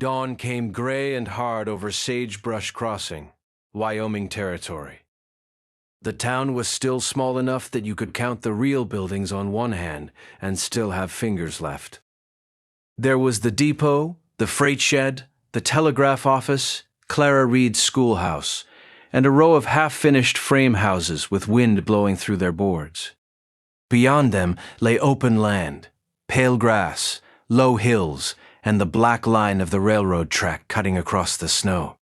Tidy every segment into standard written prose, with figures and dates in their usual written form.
Dawn came gray and hard over Sagebrush Crossing, Wyoming Territory. The town was still small enough that you could count the real buildings on one hand and still have fingers left. There was the depot, the freight shed, the telegraph office, Clara Reed's schoolhouse, and a row of half-finished frame houses with wind blowing through their boards. Beyond them lay open land, pale grass, low hills, and the black line of the railroad track cutting across the snow.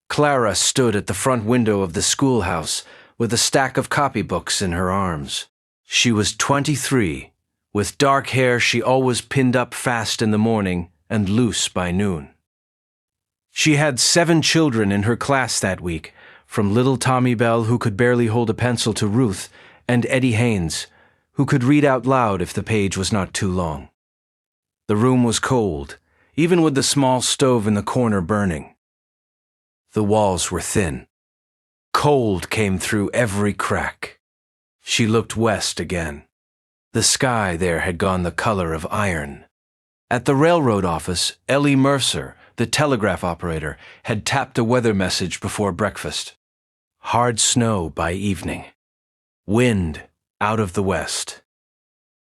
Clara stood at the front window of the schoolhouse with a stack of copybooks in her arms. She was 23, with dark hair she always pinned up fast in the morning and loose by noon. She had 7 children in her class that week, from little Tommy Bell, who could barely hold a pencil, to Ruth, and Eddie Haynes, who could read out loud if the page was not too long. The room was cold, even with the small stove in the corner burning. The walls were thin. Cold came through every crack. She looked west again. The sky there had gone the color of iron. At the railroad office, Ellie Mercer, the telegraph operator, had tapped a weather message before breakfast. Hard snow by evening. Wind out of the west.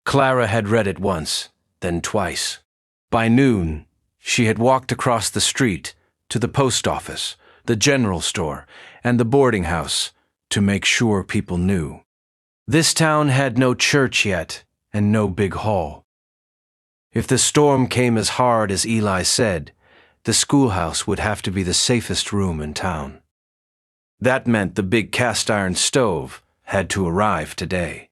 Clara had read it once, then twice. By noon, she had walked across the street to the post office, the general store, and the boarding house to make sure people knew. This town had no church yet and no big hall. If the storm came as hard as Eli said, the schoolhouse would have to be the safest room in town. That meant the big cast-iron stove had to arrive today.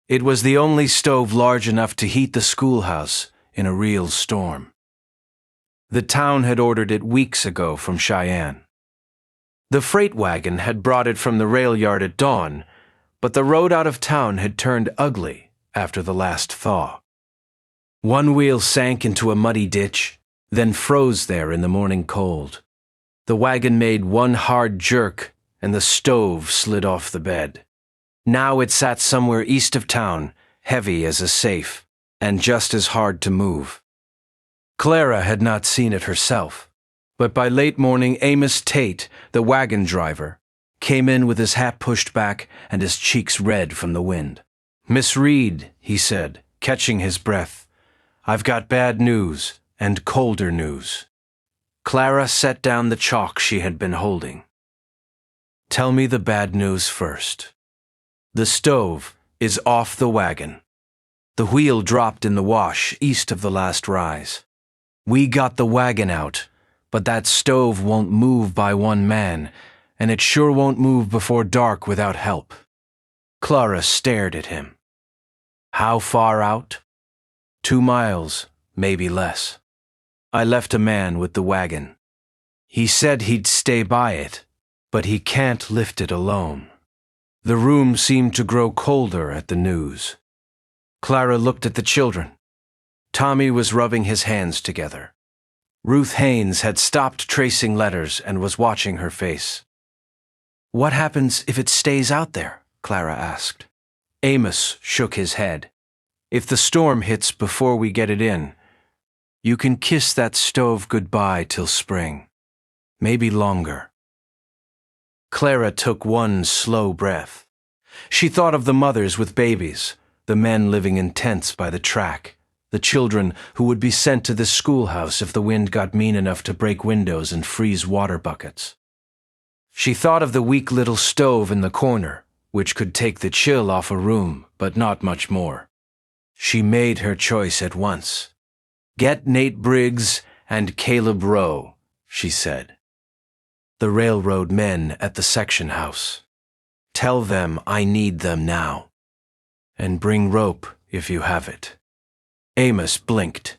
It was the only stove large enough to heat the schoolhouse in a real storm. The town had ordered it weeks ago from Cheyenne. The freight wagon had brought it from the rail yard at dawn, but the road out of town had turned ugly after the last thaw. One wheel sank into a muddy ditch, then froze there in the morning cold. The wagon made one hard jerk, and the stove slid off the bed. Now it sat somewhere east of town, heavy as a safe, and just as hard to move. Clara had not seen it herself, but by late morning Amos Tate, the wagon driver, came in with his hat pushed back and his cheeks red from the wind. "Miss Reed," he said, catching his breath, "I've got bad news and colder news." Clara set down the chalk she had been holding. "Tell me the bad news first. The stove is off the wagon. The wheel dropped in the wash east of the last rise. We got the wagon out, but that stove won't move by one man, and it sure won't move before dark without help." Clara stared at him. "How far out?" 2 miles, maybe less. I left a man with the wagon. He said he'd stay by it, but he can't lift it alone." The room seemed to grow colder at the news. Clara looked at the children. Tommy was rubbing his hands together. Ruth Haynes had stopped tracing letters and was watching her face. "What happens if it stays out there?" Clara asked. Amos shook his head. "If the storm hits before we get it in, you can kiss that stove goodbye till spring. Maybe longer." Clara took one slow breath. She thought of the mothers with babies, the men living in tents by the track, the children who would be sent to the schoolhouse if the wind got mean enough to break windows and freeze water buckets. She thought of the weak little stove in the corner, which could take the chill off a room, but not much more. She made her choice at once. "Get Nate Briggs and Caleb Rowe," she said. "The railroad men at the section house. Tell them I need them now. And bring rope if you have it." Amos blinked.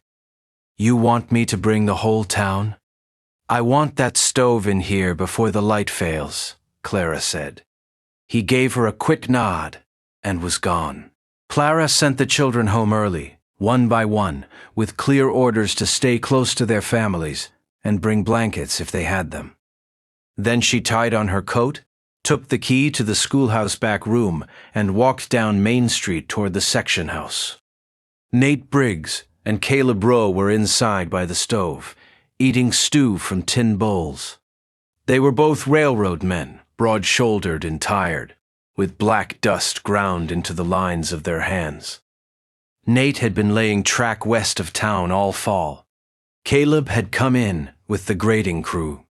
"You want me to bring the whole town?" "I want that stove in here before the light fails," Clara said. He gave her a quick nod and was gone. Clara sent the children home early, one by one, with clear orders to stay close to their families and bring blankets if they had them. Then she tied on her coat, took the key to the schoolhouse back room, and walked down Main Street toward the section house. Nate Briggs and Caleb Rowe were inside by the stove, eating stew from tin bowls. They were both railroad men, broad-shouldered and tired, with black dust ground into the lines of their hands. Nate had been laying track west of town all fall. Caleb had come in with the grading crew.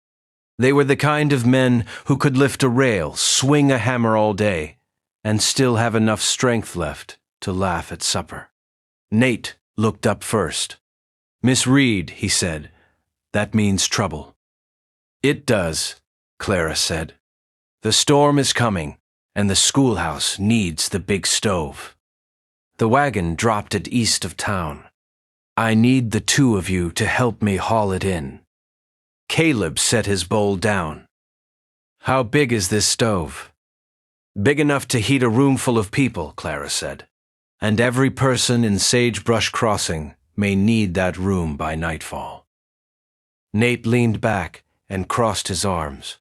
They were the kind of men who could lift a rail, swing a hammer all day, and still have enough strength left to laugh at supper. Nate looked up first. "Miss Reed," he said, "that means trouble." "It does," Clara said. "The storm is coming, and the schoolhouse needs the big stove." The wagon dropped it east of town. "I need the two of you to help me haul it in." Caleb set his bowl down. "How big is this stove?" "Big enough to heat a room full of people," Clara said. "And every person in Sagebrush Crossing may need that room by nightfall." Nate leaned back and crossed his arms.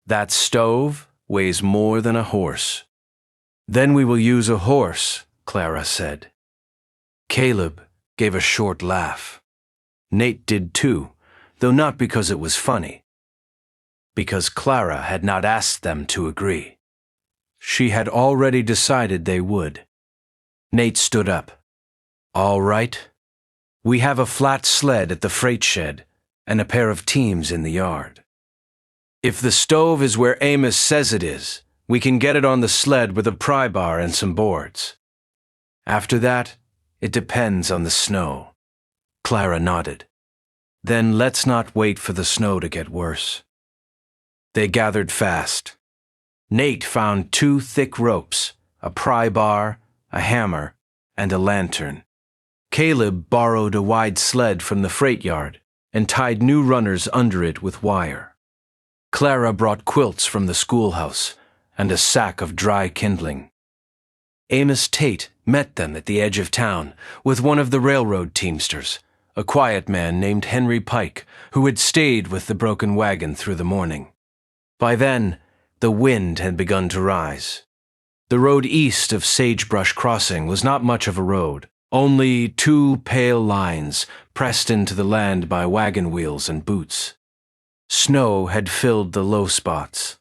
"That stove weighs more than a horse." "Then we will use a horse," Clara said. Caleb gave a short laugh. Nate did too, though not because it was funny. Because Clara had not asked them to agree. She had already decided they would. Nate stood up. "All right. We have a flat sled at the freight shed and a pair of teams in the yard. If the stove is where Amos says it is, we can get it on the sled with a pry bar and some boards. After that, it depends on the snow." Clara nodded. "Then let's not wait for the snow to get worse." They gathered fast. Nate found 2 thick ropes, a pry bar, a hammer, and a lantern. Caleb borrowed a wide sled from the freight yard and tied new runners under it with wire. Clara brought quilts from the schoolhouse and a sack of dry kindling. Amos Tate met them at the edge of town with one of the railroad teamsters, a quiet man named Henry Pike, who had stayed with the broken wagon through the morning. By then, the wind had begun to rise. The road east of Sagebrush Crossing was not much of a road, only 2 pale lines pressed into the land by wagon wheels and boots. Snow had filled the low spots.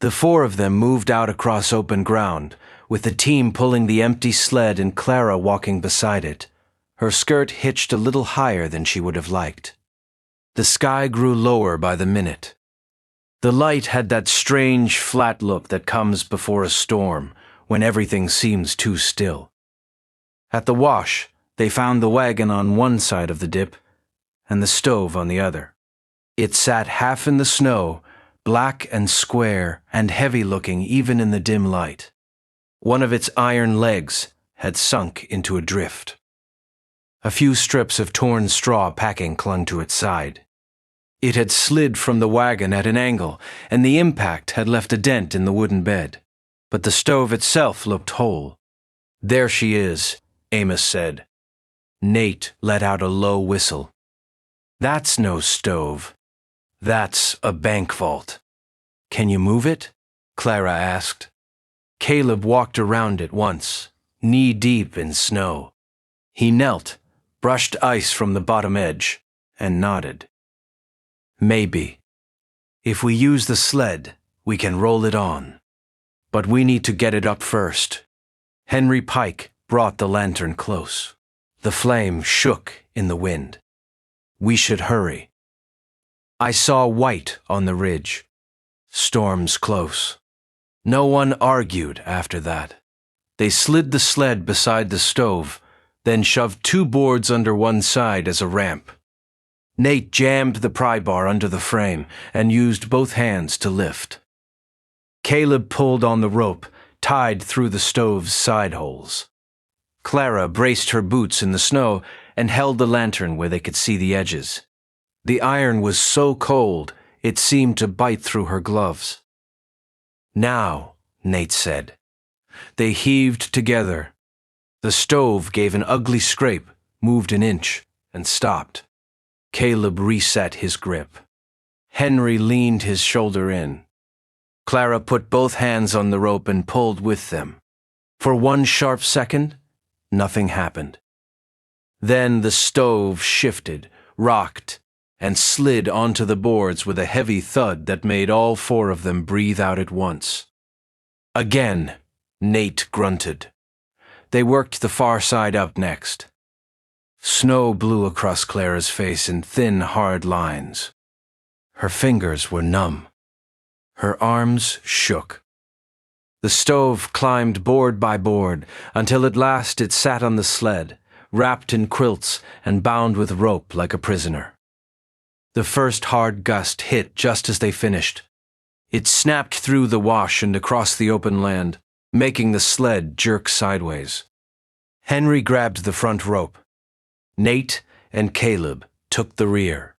The 4 of them moved out across open ground, with the team pulling the empty sled and Clara walking beside it, her skirt hitched a little higher than she would have liked. The sky grew lower by the minute. The light had that strange, flat look that comes before a storm, when everything seems too still. At the wash, they found the wagon on one side of the dip and the stove on the other. It sat half in the snow, black and square and heavy-looking even in the dim light. One of its iron legs had sunk into a drift. A few strips of torn straw packing clung to its side. It had slid from the wagon at an angle, and the impact had left a dent in the wooden bed. But the stove itself looked whole. "There she is," Amos said. Nate let out a low whistle. "That's no stove. That's a bank vault." "Can you move it?" Clara asked. Caleb walked around it once, knee-deep in snow. He knelt, brushed ice from the bottom edge, and nodded. "Maybe. If we use the sled, we can roll it on. But we need to get it up first." Henry Pike brought the lantern close. The flame shook in the wind. "We should hurry." I saw white on the ridge. Storm's close. No one argued after that. They slid the sled beside the stove, then shoved 2 boards under one side as a ramp. Nate jammed the pry bar under the frame and used both hands to lift. Caleb pulled on the rope, tied through the stove's side holes. Clara braced her boots in the snow and held the lantern where they could see the edges. The iron was so cold, it seemed to bite through her gloves. "Now," Nate said. They heaved together. The stove gave an ugly scrape, moved an inch, and stopped. Caleb reset his grip. Henry leaned his shoulder in. Clara put both hands on the rope and pulled with them. For one sharp second, nothing happened. Then the stove shifted, rocked, and slid onto the boards with a heavy thud that made all four of them breathe out at once. Again, Nate grunted. They worked the far side up next. Snow blew across Clara's face in thin, hard lines. Her fingers were numb. Her arms shook. The stove climbed board by board until at last it sat on the sled, wrapped in quilts and bound with rope like a prisoner. The first hard gust hit just as they finished. It snapped through the wash and across the open land, making the sled jerk sideways. Henry grabbed the front rope. Nate and Caleb took the rear.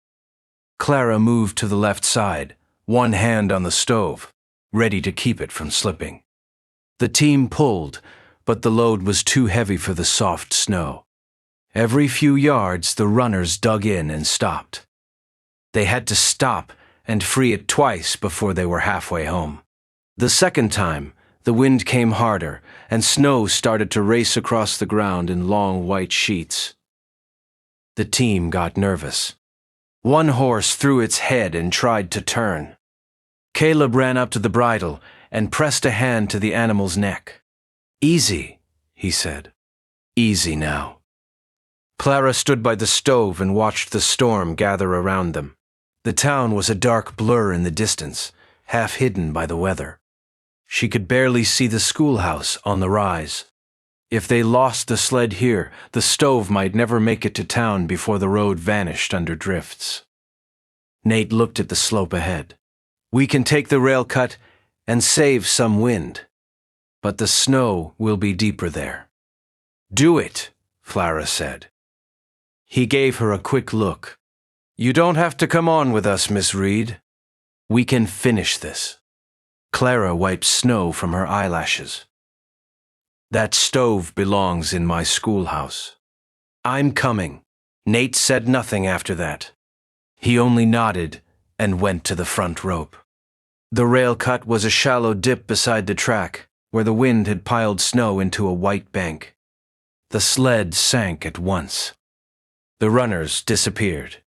Clara moved to the left side, one hand on the stove, ready to keep it from slipping. The team pulled, but the load was too heavy for the soft snow. Every few yards, the runners dug in and stopped. They had to stop and free it twice before they were halfway home. The second time, the wind came harder, and snow started to race across the ground in long white sheets. The team got nervous. One horse threw its head and tried to turn. Caleb ran up to the bridle and pressed a hand to the animal's neck. "Easy," he said. "Easy now." Clara stood by the stove and watched the storm gather around them. The town was a dark blur in the distance, half hidden by the weather. She could barely see the schoolhouse on the rise. If they lost the sled here, the stove might never make it to town before the road vanished under drifts. Nate looked at the slope ahead. "We can take the rail cut and save some wind, but the snow will be deeper there." "Do it," Clara said. He gave her a quick look. "You don't have to come on with us, Miss Reed. We can finish this." Clara wiped snow from her eyelashes. "That stove belongs in my schoolhouse. I'm coming." Nate said nothing after that. He only nodded and went to the front rope. The rail cut was a shallow dip beside the track, where the wind had piled snow into a white bank. The sled sank at once. The runners disappeared.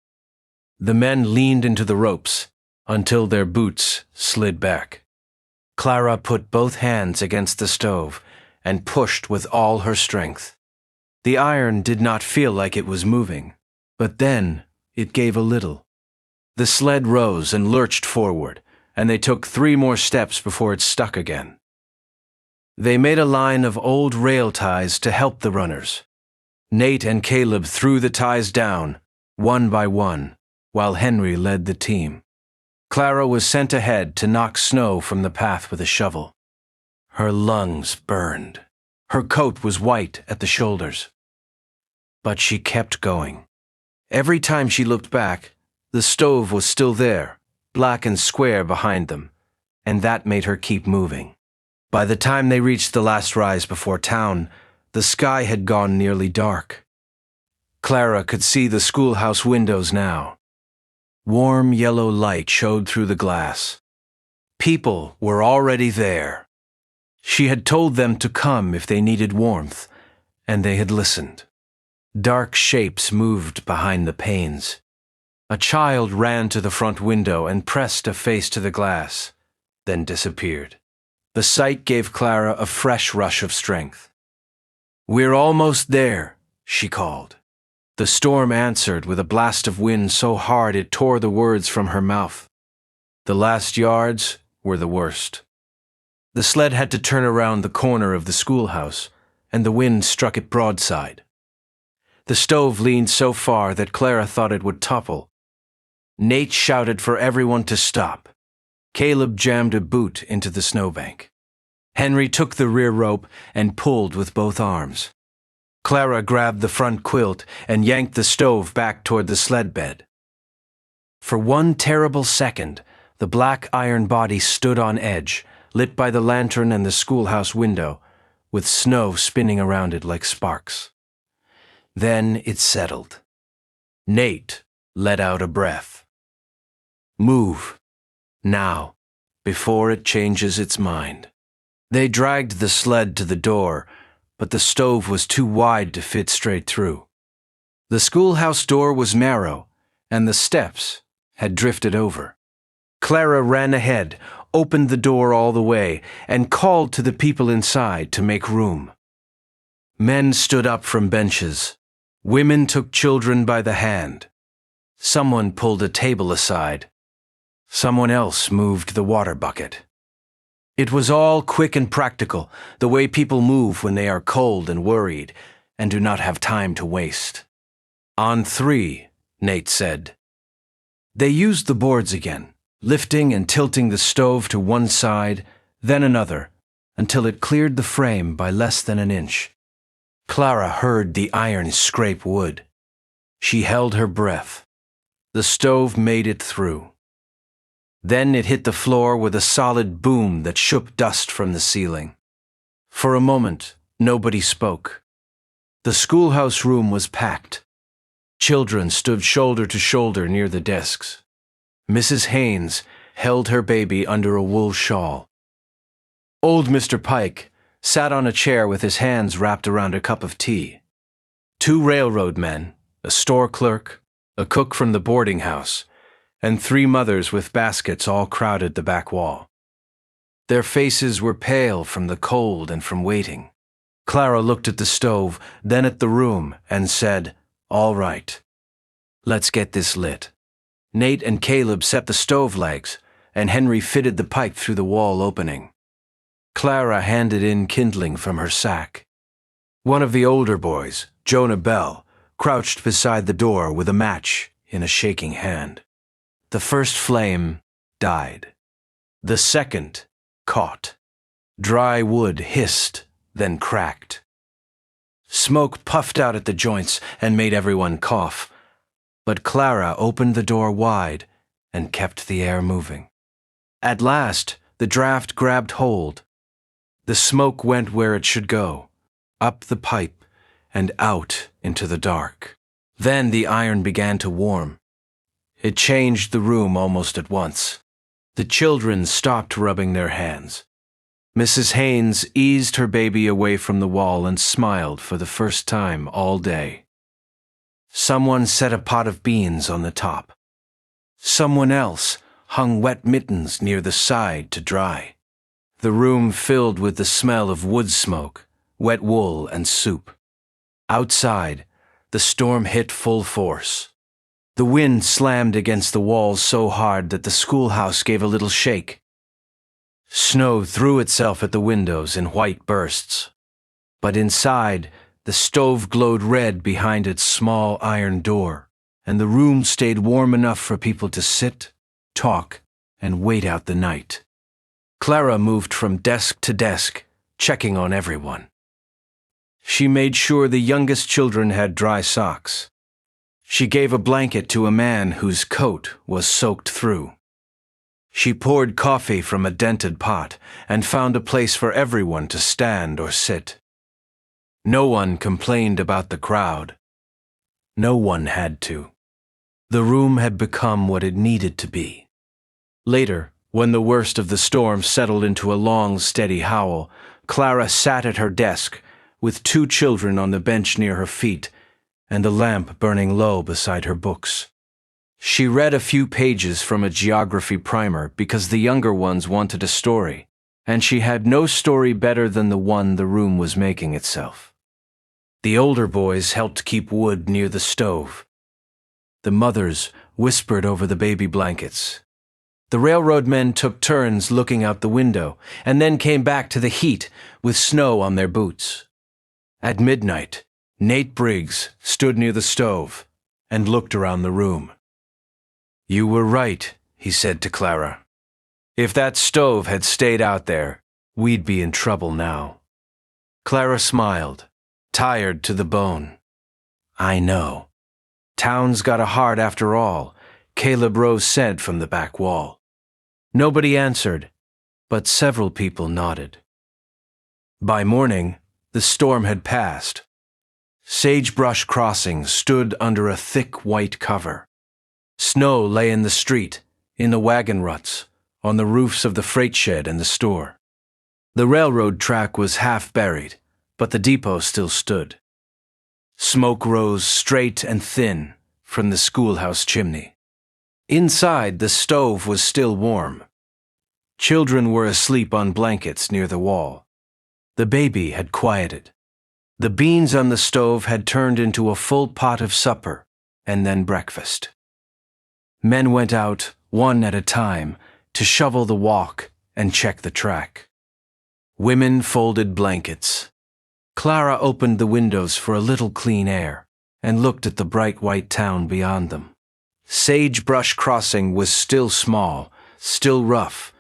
The men leaned into the ropes until their boots slid back. Clara put both hands against the stove and pushed with all her strength. The iron did not feel like it was moving, but then it gave a little. The sled rose and lurched forward, and they took 3 more steps before it stuck again. They made a line of old rail ties to help the runners. Nate and Caleb threw the ties down, one by one, while Henry led the team. Clara was sent ahead to knock snow from the path with a shovel. Her lungs burned. Her coat was white at the shoulders. But she kept going. Every time she looked back, the stove was still there, black and square behind them, and that made her keep moving. By the time they reached the last rise before town, the sky had gone nearly dark. Clara could see the schoolhouse windows now. Warm yellow light showed through the glass. People were already there. She had told them to come if they needed warmth, and they had listened. Dark shapes moved behind the panes. A child ran to the front window and pressed a face to the glass, then disappeared. The sight gave Clara a fresh rush of strength. "We're almost there," she called. The storm answered with a blast of wind so hard it tore the words from her mouth. The last yards were the worst. The sled had to turn around the corner of the schoolhouse, and the wind struck it broadside. The stove leaned so far that Clara thought it would topple. Nate shouted for everyone to stop. Caleb jammed a boot into the snowbank. Henry took the rear rope and pulled with both arms. Clara grabbed the front quilt and yanked the stove back toward the sled bed. For one terrible second, the black iron body stood on edge, lit by the lantern and the schoolhouse window, with snow spinning around it like sparks. Then it settled. Nate let out a breath. "Move. Now, before it changes its mind." They dragged the sled to the door, but the stove was too wide to fit straight through. The schoolhouse door was narrow, and the steps had drifted over. Clara ran ahead, opened the door all the way, and called to the people inside to make room. Men stood up from benches. Women took children by the hand. Someone pulled a table aside. Someone else moved the water bucket. It was all quick and practical, the way people move when they are cold and worried and do not have time to waste. "On 3, Nate said. They used the boards again, lifting and tilting the stove to one side, then another, until it cleared the frame by less than an inch. Clara heard the iron scrape wood. She held her breath. The stove made it through. Then it hit the floor with a solid boom that shook dust from the ceiling. For a moment, nobody spoke. The schoolhouse room was packed. Children stood shoulder to shoulder near the desks. Mrs. Haynes held her baby under a wool shawl. Old Mr. Pike sat on a chair with his hands wrapped around a cup of tea. 2 railroad men, a store clerk, a cook from the boarding house, and 3 mothers with baskets all crowded the back wall. Their faces were pale from the cold and from waiting. Clara looked at the stove, then at the room, and said, "All right. Let's get this lit." Nate and Caleb set the stove legs, and Henry fitted the pipe through the wall opening. Clara handed in kindling from her sack. One of the older boys, Jonah Bell, crouched beside the door with a match in a shaking hand. The first flame died. The second caught. Dry wood hissed, then cracked. Smoke puffed out at the joints and made everyone cough, but Clara opened the door wide and kept the air moving. At last, the draft grabbed hold. The smoke went where it should go, up the pipe and out into the dark. Then the iron began to warm. It changed the room almost at once. The children stopped rubbing their hands. Mrs. Haynes eased her baby away from the wall and smiled for the first time all day. Someone set a pot of beans on the top. Someone else hung wet mittens near the side to dry. The room filled with the smell of wood smoke, wet wool, and soup. Outside, the storm hit full force. The wind slammed against the walls so hard that the schoolhouse gave a little shake. Snow threw itself at the windows in white bursts. But inside, the stove glowed red behind its small iron door, and the room stayed warm enough for people to sit, talk, and wait out the night. Clara moved from desk to desk, checking on everyone. She made sure the youngest children had dry socks. She gave a blanket to a man whose coat was soaked through. She poured coffee from a dented pot and found a place for everyone to stand or sit. No one complained about the crowd. No one had to. The room had become what it needed to be. Later, when the worst of the storm settled into a long, steady howl, Clara sat at her desk with 2 children on the bench near her feet and the lamp burning low beside her books. She read a few pages from a geography primer because the younger ones wanted a story, and she had no story better than the one the room was making itself. The older boys helped keep wood near the stove. The mothers whispered over the baby blankets. The railroad men took turns looking out the window and then came back to the heat with snow on their boots. At midnight, Nate Briggs stood near the stove and looked around the room. "You were right," he said to Clara. "If that stove had stayed out there, we'd be in trouble now." Clara smiled, tired to the bone. "I know. Town's got a heart after all," Caleb Rose said from the back wall. Nobody answered, but several people nodded. By morning, the storm had passed. Sagebrush Crossing stood under a thick white cover. Snow lay in the street, in the wagon ruts, on the roofs of the freight shed and the store. The railroad track was half buried, but the depot still stood. Smoke rose straight and thin from the schoolhouse chimney. Inside, the stove was still warm. Children were asleep on blankets near the wall. The baby had quieted. The beans on the stove had turned into a full pot of supper, and then breakfast. Men went out, one at a time, to shovel the walk and check the track. Women folded blankets. Clara opened the windows for a little clean air and looked at the bright white town beyond them. Sagebrush Crossing was still small, still rough,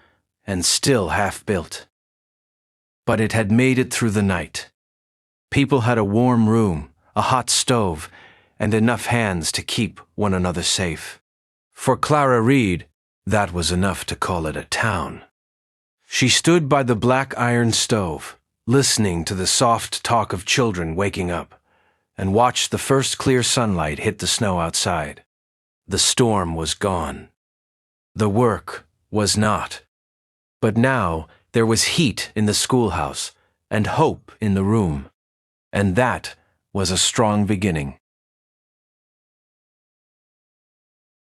and still half-built. But it had made it through the night. People had a warm room, a hot stove, and enough hands to keep one another safe. For Clara Reed, that was enough to call it a town. She stood by the black iron stove, listening to the soft talk of children waking up, and watched the first clear sunlight hit the snow outside. The storm was gone. The work was not. But now there was heat in the schoolhouse and hope in the room, and that was a strong beginning.